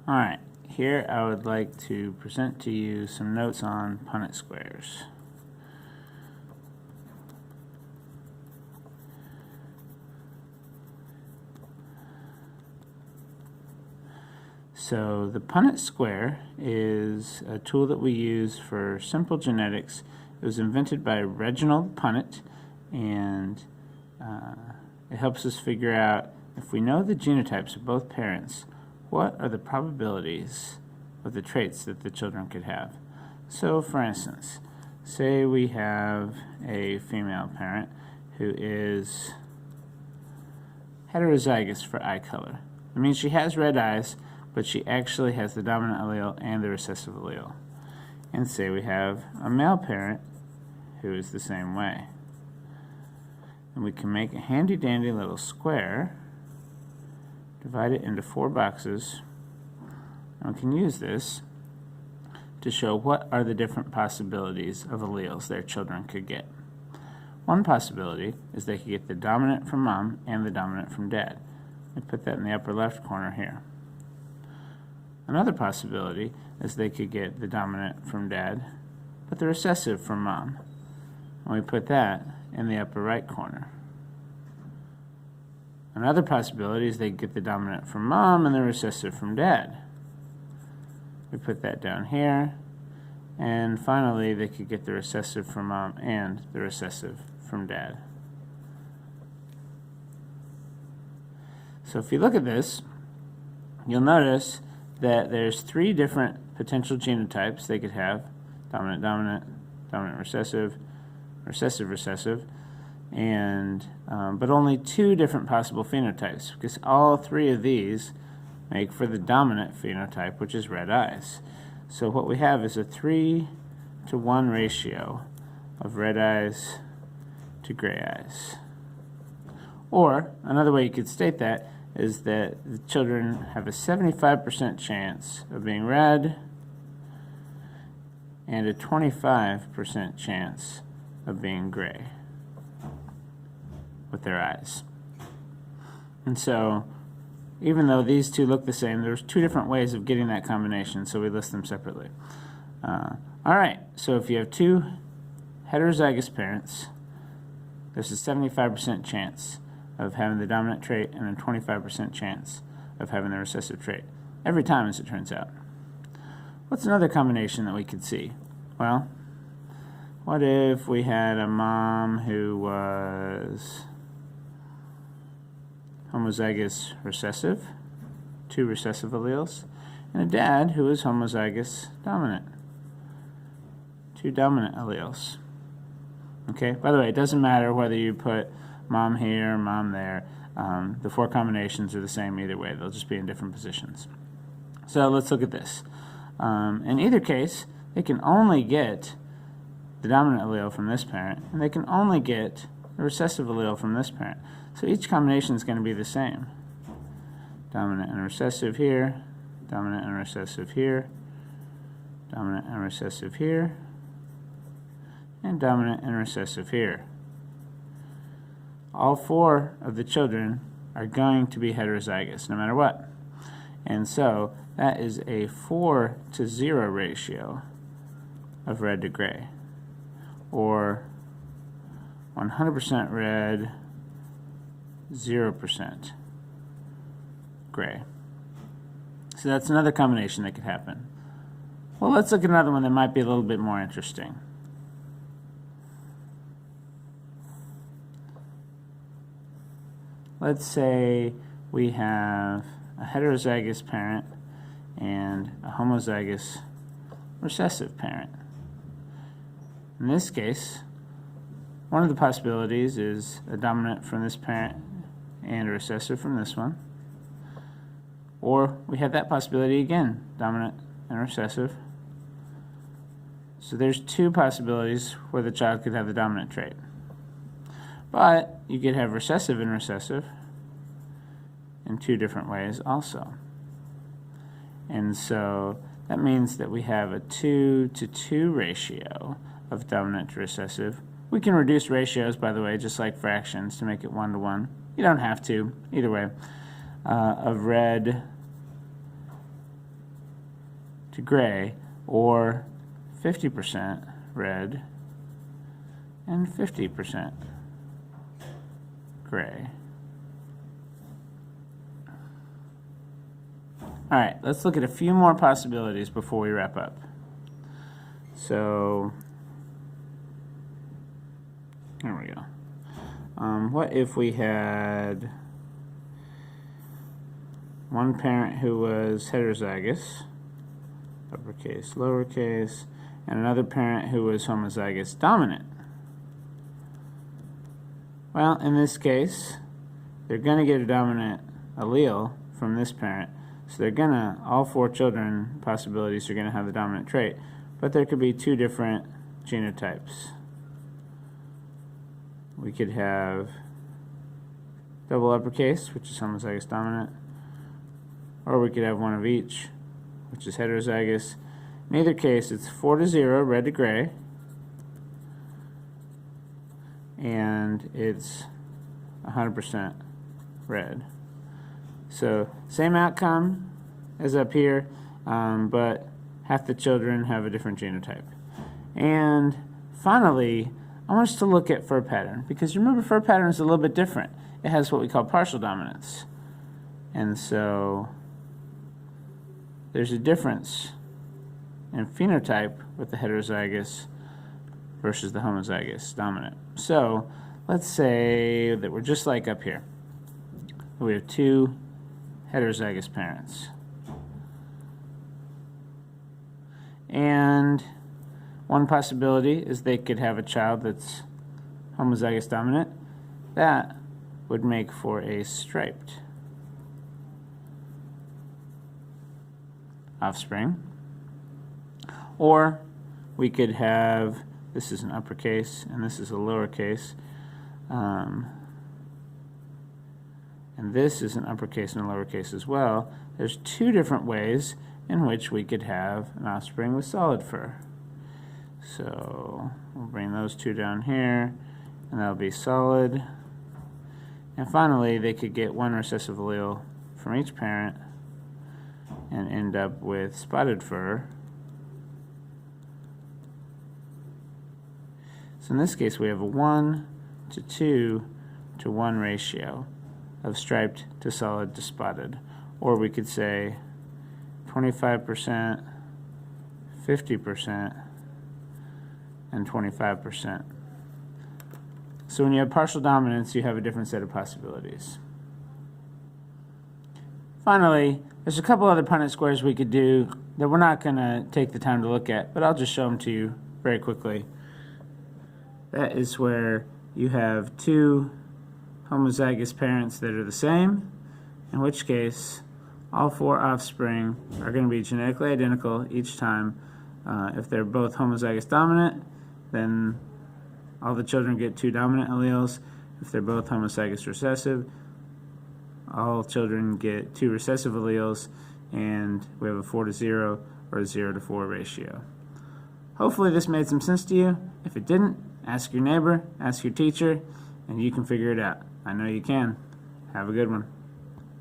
Alright, here I would like to present to you some notes on Punnett squares. So the Punnett square is a tool that we use for simple genetics. It was invented by Reginald Punnett, and it helps us figure out, if we know the genotypes of both parents, what are the probabilities of the traits that the children could have. So for instance, say we have a female parent who is heterozygous for eye color. It means she has red eyes, but she actually has the dominant allele and the recessive allele. And say we have a male parent who is the same way. And we can make a handy-dandy little square, divide it into 4 boxes, and we can use this to show what are the different possibilities of alleles their children could get. One possibility is they could get the dominant from mom and the dominant from dad. I put that in the upper left corner here. Another possibility is they could get the dominant from dad, but the recessive from mom. And we put that in the upper right corner. Another possibility is they get the dominant from mom and the recessive from dad. We put that down here. And finally, they could get the recessive from mom and the recessive from dad. So if you look at this, you'll notice that there's 3 different potential genotypes they could have: dominant, dominant, dominant, recessive, recessive, recessive, and but only 2 different possible phenotypes, because all 3 of these make for the dominant phenotype, which is red eyes. So what we have is a 3-to-1 ratio of red eyes to gray eyes. Or another way you could state that is that the children have a 75% chance of being red and a 25% chance of being gray with their eyes. And so even though these 2 look the same, there's 2 different ways of getting that combination, so we list them separately. Alright, so if you have 2 heterozygous parents, there's a 75% chance of having the dominant trait and a 25% chance of having the recessive trait. Every time, as it turns out. What's another combination that we could see? Well, what if we had a mom who was homozygous recessive, 2 recessive alleles, and a dad who was homozygous dominant, 2 dominant alleles. Okay, by the way, it doesn't matter whether you put mom here, mom there. The 4 combinations are the same either way. They'll just be in different positions. So let's look at this. In either case, they can only get the dominant allele from this parent, and they can only get the recessive allele from this parent. So each combination is going to be the same. Dominant and recessive here, dominant and recessive here, dominant and recessive here, and dominant and recessive here. All 4 of the children are going to be heterozygous no matter what. And so that is a 4-to-0 ratio of red to gray, or 100% red, 0% gray. So that's another combination that could happen. Well, let's look at another one that might be a little bit more interesting. Let's say we have a heterozygous parent and a homozygous recessive parent. In this case, one of the possibilities is a dominant from this parent and a recessive from this one. Or we have that possibility again, dominant and recessive. So there's 2 possibilities where the child could have the dominant trait. But you could have recessive and recessive in 2 different ways also. And so that means that we have a 2-to-2 ratio of dominant to recessive. We can reduce ratios, by the way, just like fractions, to make it 1-to-1. You don't have to, either way. Of red to gray, or 50% red and 50% gray. All right, let's look at a few more possibilities before we wrap up. So, here we go. What if we had one parent who was heterozygous, uppercase, lowercase, and another parent who was homozygous dominant? Well, in this case, they're going to get a dominant allele from this parent. So they're going to, all 4 children possibilities are going to have the dominant trait. But there could be 2 different genotypes. We could have double uppercase, which is homozygous dominant, or we could have one of each, which is heterozygous. In either case, it's 4-0, red to gray, and it's 100% red. So same outcome as up here, but half the children have a different genotype. And finally, I want us to look at fur pattern, because remember, fur pattern is a little bit different. It has what we call partial dominance. And so there's a difference in phenotype with the heterozygous versus the homozygous dominant. So let's say that we're just like up here. We have 2 heterozygous parents. And one possibility is they could have a child that's homozygous dominant. That would make for a striped offspring. Or we could have, this is an uppercase and this is a lowercase, and this is an uppercase and a lowercase as well. There's 2 different ways in which we could have an offspring with solid fur. So we'll bring those 2 down here, and that'll be solid. And finally, they could get one recessive allele from each parent and end up with spotted fur. So in this case, we have a 1:2:1 ratio of striped to solid to spotted. Or we could say 25%, 50%, and 25%. So when you have partial dominance, you have a different set of possibilities. Finally, there's a couple other Punnett squares we could do that we're not going to take the time to look at, but I'll just show them to you very quickly. That is where you have 2 homozygous parents that are the same, in which case all 4 offspring are going to be genetically identical each time. If they're both homozygous dominant, then all the children get 2 dominant alleles. If they're both homozygous recessive, all children get 2 recessive alleles, and we have a 4:0 or a 0:4 ratio. Hopefully this made some sense to you. If it didn't, ask your neighbor, ask your teacher, and you can figure it out. I know you can. Have a good one.